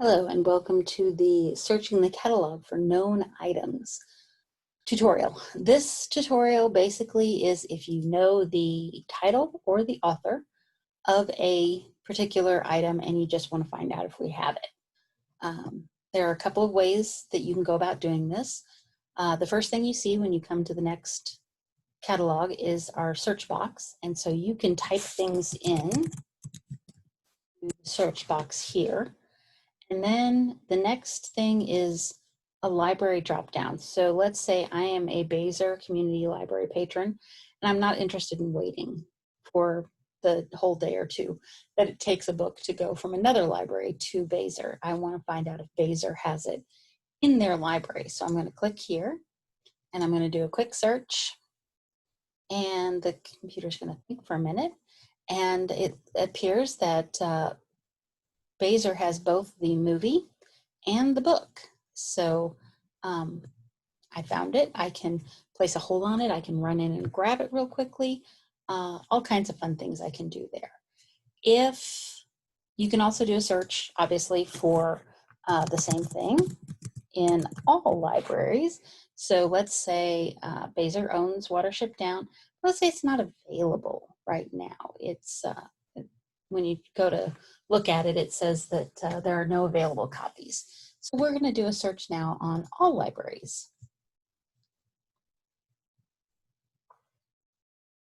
Hello and welcome to the Searching the Catalog for Known Items tutorial. This tutorial basically is if you know the title or the author of a particular item and you just want to find out if we have it. There are a couple of ways that you can go about doing this. The first thing you see when you come to the next catalog is our search box, and so you can type things in the search box here. And then the next thing is a library drop-down. So let's say I am a Basehor Community Library patron, and I'm not interested in waiting for the whole day or two that it takes a book to go from another library to Basehor. I want to find out if Basehor has it in their library. So I'm going to click here, and I'm going to do a quick search, and the computer's going to think for a minute, and it appears that Basehor has both the movie and the book. So I found it. I can place a hold on it. I can run in and grab it real quickly. All kinds of fun things I can do there. If you can also do a search, obviously, for the same thing in all libraries. So let's say Basehor owns Watership Down. Let's say it's not available right now. It's when you go to look at it, it says that there are no available copies. So we're going to do a search now on all libraries.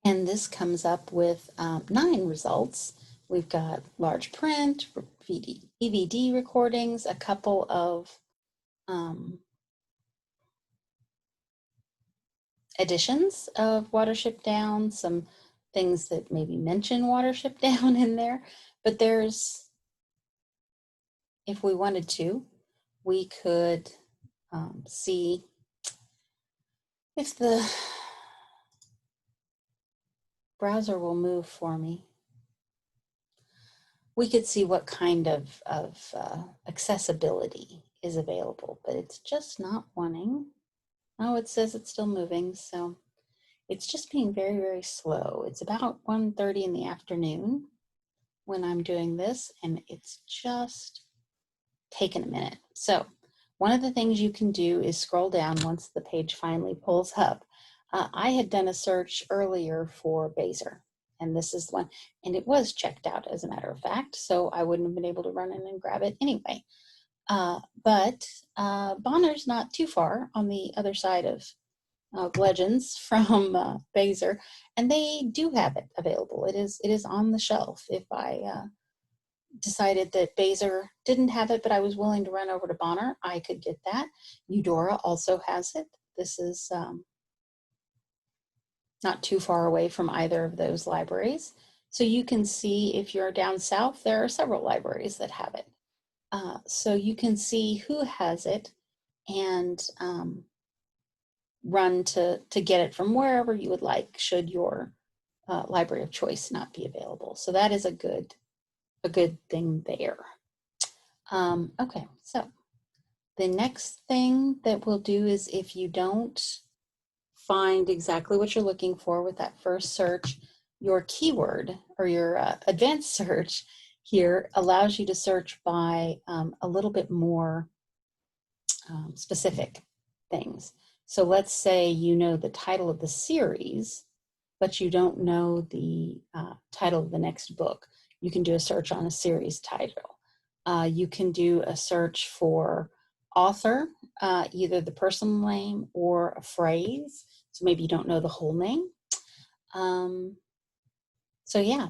And this comes up with 9 results. We've got large print, DVD recordings, a couple of editions of Watership Down, some things that maybe mention Watership Down in there. But there's, if we wanted to, we could see if the browser will move for me. We could see what kind of accessibility is available, but it's just not wanting. Oh, it says it's still moving, so it's just being very, very slow. It's about 1:30 in the afternoon when I'm doing this, and it's just taken a minute. So one of the things you can do is scroll down once the page finally pulls up. I had done a search earlier for Basehor, and this is one, and it was checked out as a matter of fact, so I wouldn't have been able to run in and grab it anyway. But Bonner's not too far on the other side of Legends from Basehor, and they do have it available. It is on the shelf. If I decided that Basehor didn't have it, but I was willing to run over to Bonner, I could get that. Eudora also has it. This is not too far away from either of those libraries. So you can see if you're down south, there are several libraries that have it. So you can see who has it and run to get it from wherever you would like, should your library of choice not be available. So that is a good thing there. Okay, so the next thing that we'll do is, if you don't find exactly what you're looking for with that first search, your keyword or your advanced search here allows you to search by a little bit more specific things. So let's say you know the title of the series, but you don't know the title of the next book. You can do a search on a series title. You can do a search for author, either the personal name or a phrase. So maybe you don't know the whole name. So yeah,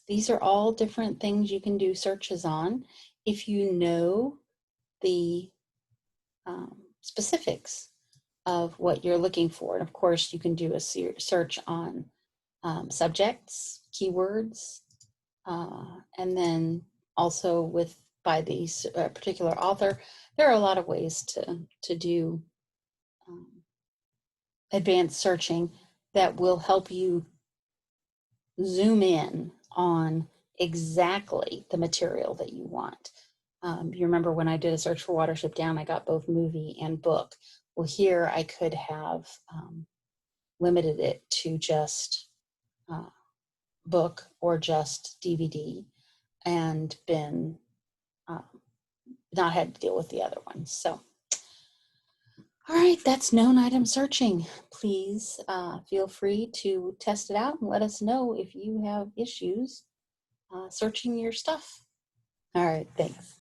these are all different things you can do searches on. If you know the specifics of what you're looking for. And of course, you can do a search on subjects, keywords, and then also by the particular author. There are a lot of ways to do advanced searching that will help you zoom in on exactly the material that you want. You remember when I did a search for Watership Down, I got both movie and book. Well, here I could have limited it to just book or just DVD and been not had to deal with the other ones. So, all right, that's known item searching. Please feel free to test it out and let us know if you have issues searching your stuff. All right, thanks.